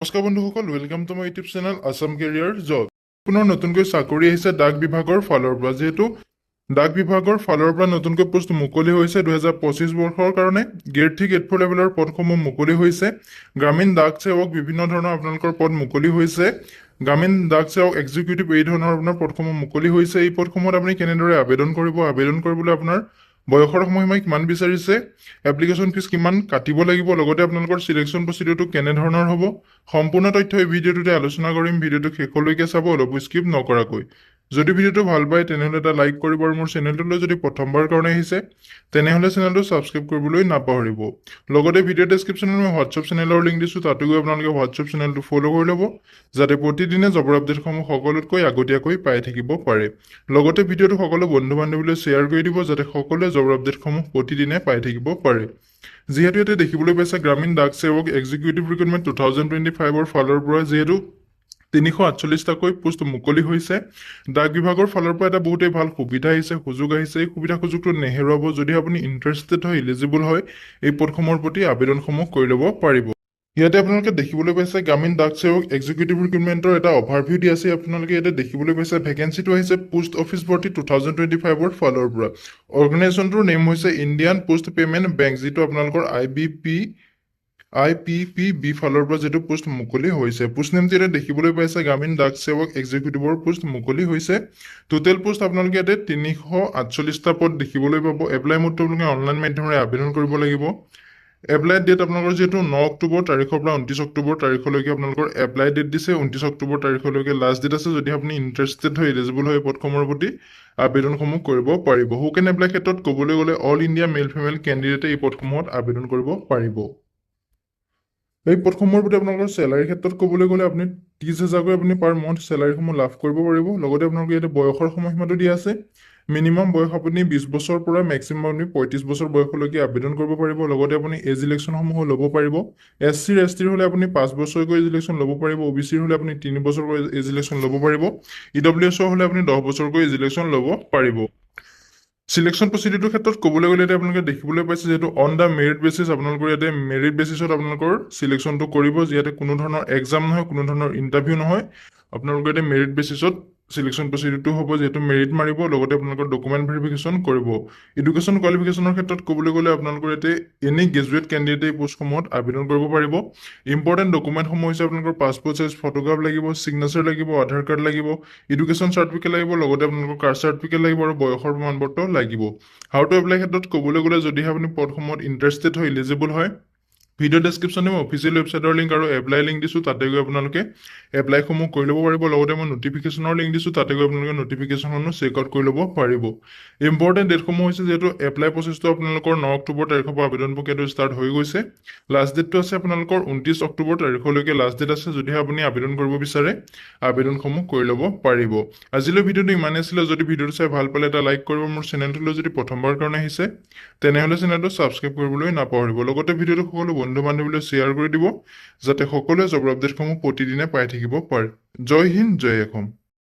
নমস্কাৰ বন্ধুসকল, welcome to my YouTube channel Assam career job. পুনৰ নতুনকৈ চাকৰি আহিছে ডাক বিভাগৰ ফালৰ পৰা। যিহেতু ডাক বিভাগৰ ফালৰ পৰা নতুনকৈ পোষ্ট মুকলি হৈছে 2025 বৰ্ষৰ কাৰণে। গ্ৰেড 3 গ্ৰেড 4 লেভেলৰ পদসমূহ মুকলি হৈছে। গ্ৰামীণ ডাক সেৱক বিভিন্ন ধৰণৰ আপোনালোকৰ পদ মুকলি হৈছে। গ্ৰামীণ ডাক সেৱক এক্সিকিউটিভ এই ধৰণৰ আপোনাৰ পদসমূহ মুকলি হৈছে। এই পদসমূহত আপুনি কেনেদৰে আবেদন কৰিব, আবেদন কৰিবলৈ আপোনাৰ বয়সৰ সময়সীমা কিমান বিচাৰিছে, এপ্লিকেশ্যন ফিজ কিমান কাটিব লাগিব, লগতে আপোনালোকৰ চিলেকশ্যন প্ৰচিডিউৰটো কেনেধৰণৰ হ'ব, সম্পূৰ্ণ তথ্য এই ভিডিঅ'টোতে আলোচনা কৰিম। ভিডিঅ'টো শেষলৈকে চাব, অলপো স্কিপ নকৰাকৈ। যদি ভিডিঅ'টো ভাল পায় তেনেহ'লে এটা লাইক কৰিব, আৰু মোৰ চেনেলটোলৈ যদি প্ৰথমবাৰ কাৰণে আহিছে তেনেহ'লে চেনেলটো ছাবস্ক্ৰাইব কৰিবলৈ নাপাহৰিব। লগতে ভিডিঅ' ডেছক্ৰিপশ্যনত মই হোৱাটছআপ চেনেলৰ লিংক দিছোঁ, তাতো গৈ আপোনালোকে হোৱাটছআপ চেনেলটো ফ'ল' কৰি ল'ব, যাতে প্ৰতিদিনে জবৰ আপডেটসমূহ সকলোতকৈ আগতীয়াকৈ পাই থাকিব পাৰে। লগতে ভিডিঅ'টো সকলো বন্ধু বান্ধৱীলৈ শ্বেয়াৰ কৰি দিব, যাতে সকলোৱে জবৰ আপডেটসমূহ প্ৰতিদিনে পাই থাকিব পাৰে। যিহেতু ইয়াতে দেখিবলৈ পাইছে গ্ৰামীণ ডাক সেৱক এক্সিকিউটিভ ৰিক্ৰুটমেণ্ট 2025ৰ ফালৰ পৰা যিহেতু 348টাকৈ পোষ্ট মুকলি হৈছে। ডাক বিভাগৰ ফালৰ পৰা এটা বহুতেই ভাল সুবিধা আহিছে, সুযোগ আহিছে। এই সুবিধাটো নেহেৰুৱাব। যদি আপুনি ইণ্টাৰেষ্টেড হয়, ইলিজিবল হয়, এই পদসমূহৰ প্ৰতি আবেদনসমূহ কৰি ল'ব পাৰিব। ইয়াতে আপোনালোকে দেখিবলৈ পাইছে গ্ৰামীণ ডাক সেৱক এক্সিকিউটিভ ৰিক্ৰুটমেণ্টৰ এটা অভাৰভিউ দি আছে। আপোনালোকে ইয়াতে দেখিবলৈ পাইছে ভেকেঞ্চিটো আহিছে পোষ্ট অফিচ ভৰ্তি 2025ৰ ফালৰ পৰা। অৰ্গেনাইজেশ্যনটোৰ নেম হৈছে ইণ্ডিয়ান পোষ্ট পেমেণ্ট বেংক, যিটো আপোনালোকৰ IPPB ফালৰ পৰা যিটো পোষ্ট মুকলি হৈছে। পোষ্ট নেমটো ইয়াতে দেখিবলৈ পাইছে গ্ৰামীণ ডাক সেৱক এক্সিকিউটিভৰ পোষ্ট মুকলি হৈছে। টোটেল পোষ্ট আপোনালোকে ইয়াতে 348টা পদ দেখিবলৈ পাব। এপ্লাই মোডটো আপোনালোকে অনলাইন মাধ্যমেৰে আবেদন কৰিব লাগিব। এপ্লাই ডেট আপোনালোকৰ যিহেতু 9 অক্টোবৰ তাৰিখৰ পৰা 29 অক্টোবৰ তাৰিখলৈকে আপোনালোকৰ এপ্লাই ডেট দিছে। 29 অক্টোবৰ তাৰিখলৈকে লাষ্ট ডেট আছে। যদি আপুনি ইণ্টাৰেষ্টেড হয়, এলিজিবল হয়, পদসমূহৰ প্ৰতি আবেদনসমূহ কৰিব পাৰিব। হু কেন এপ্লাই ক্ষেত্ৰত ক'বলৈ গ'লে অল ইণ্ডিয়া মেল ফিমেল কেণ্ডিডেটে এই পদসমূহত আবেদন কৰিব পাৰিব। এই পদসমূহৰ প্ৰতি আপোনালোকৰ চেলাৰীৰ ক্ষেত্ৰত ক'বলৈ গ'লে আপুনি 30,000কৈ আপুনি পাৰ মান্থ চেলাৰীসমূহ লাভ কৰিব পাৰিব। লগতে আপোনালোকে ইয়াতে বয়সৰ সময়সীমাটো দিয়া আছে। মিনিমাম বয়স আপুনি 20 বছৰৰ পৰা মেক্সিমাম আপুনি 35 বছৰ বয়সলৈকে আবেদন কৰিব পাৰিব। লগতে আপুনি এজ ইলেকশ্যনসমূহ ল'ব পাৰিব। SCৰ STৰ হ'লে আপুনি 5 বছৰকৈ এজ ইলেকশ্যন ল'ব পাৰিব। OBCৰ হ'লে আপুনি 3 বছৰকৈ এজ ইলেকশ্যন ল'ব পাৰিব। EWSৰ হ'লে আপুনি 10 বছৰকৈ এজ ইলেকশ্যন ল'ব পাৰিব। চিলেকশ্যন প্ৰচিডিউৰৰ ক্ষেত্ৰত ক'বলৈ গ'লে এতিয়া আপোনালোকে দেখিবলৈ পাইছে যিহেতু অন দ্য মেৰিট বেচিছ আপোনালোকৰ ইয়াতে মেৰিট বেচিছত আপোনালোকৰ চিলেকশ্যনটো কৰিব। যিহেতু কোনো ধৰণৰ এক্সাম নহয়, কোনো ধৰণৰ ইণ্টাৰভিউ নহয়, আপোনালোকৰ ইয়াতে মেৰিট বেচিছত চিলেকশ্যন প্ৰচিডিউৰটো হ'ব। যিহেতু মেৰিট মাৰিব, লগতে আপোনালোকৰ ডকুমেণ্ট ভেৰিফিকেশ্যন কৰিব। এডুকেশ্যন কোৱালিফিকেশ্যনৰ ক্ষেত্ৰত ক'বলৈ গ'লে আপোনালোকৰ ইয়াতে এনি গ্ৰেজুৱেট কেণ্ডিডেটে এই পোষ্টসমূহত আবেদন কৰিব পাৰিব। ইম্পৰ্টেণ্ট ডকুমেণ্টসমূহ হৈছে আপোনালোকৰ পাছপৰ্ট চাইজ ফটোগ্ৰাফ লাগিব, ছিগনেচাৰ লাগিব, আধাৰ কাৰ্ড লাগিব, এডুকেশ্যন চাৰ্টিফিকেট লাগিব, লগতে আপোনালোকৰ কাষ্ট চাৰ্টিফিকেট লাগিব আৰু বয়সৰ প্ৰমাণপত্ৰ লাগিব। হাউ টু এপ্লাই ক্ষেত্ৰত ক'বলৈ গ'লে যদিহে আপুনি পদসমূহত ইণ্টাৰেষ্টেড হয়, ইলিজিবল হয়, ভিডিঅ' ডেছক্ৰিপশ্যনে মই অফিচিয়েল ৱেবছাইটৰ লিংক আৰু এপ্লাই লিংক দিছোঁ, তাতে গৈ আপোনালোকে এপ্লাইসমূহ কৰি ল'ব পাৰিব। লগতে মই নটিফিকেশ্যনৰ লিংক দিছোঁ, তাতে গৈ আপোনালোকে নটিফিকেশ্যনসমূহ চেক আউট কৰি ল'ব পাৰিব। ইম্পৰ্টেণ্ট ডেটসমূহ হৈছে যিহেতু এপ্লাই প্ৰচেছটো আপোনালোকৰ 9 অক্টোবৰ তাৰিখৰ পৰা আবেদন প্ৰক্ৰিয়াটো ষ্টাৰ্ট হৈ গৈছে। লাষ্ট ডেটটো আছে আপোনালোকৰ 29 অক্টোবৰ তাৰিখলৈকে লাষ্ট ডেট আছে। যদিহে আপুনি আবেদন কৰিব বিচাৰে আবেদনসমূহ কৰি ল'ব পাৰিব। আজিলৈ ভিডিঅ'টো ইমানেই আছিলে। যদি ভিডিঅ'টো চাই ভাল পালে এটা লাইক কৰিব। মোৰ চেনেলটোলৈ যদি প্ৰথমবাৰ কাৰণে আহিছে তেনেহ'লে চেনেলটো ছাবস্ক্ৰাইব কৰিবলৈ নাপাহৰিব। লগতে ভিডিঅ'টো সকলো বন্ধু বান্ধৱীলৈ শ্বেয়াৰ কৰি দিব, যাতে সকলোৱে জবৰ আপডেটসমূহ প্ৰতিদিনে পাই থাকিব পাৰে। জয় হিন্দ, জয় অসম।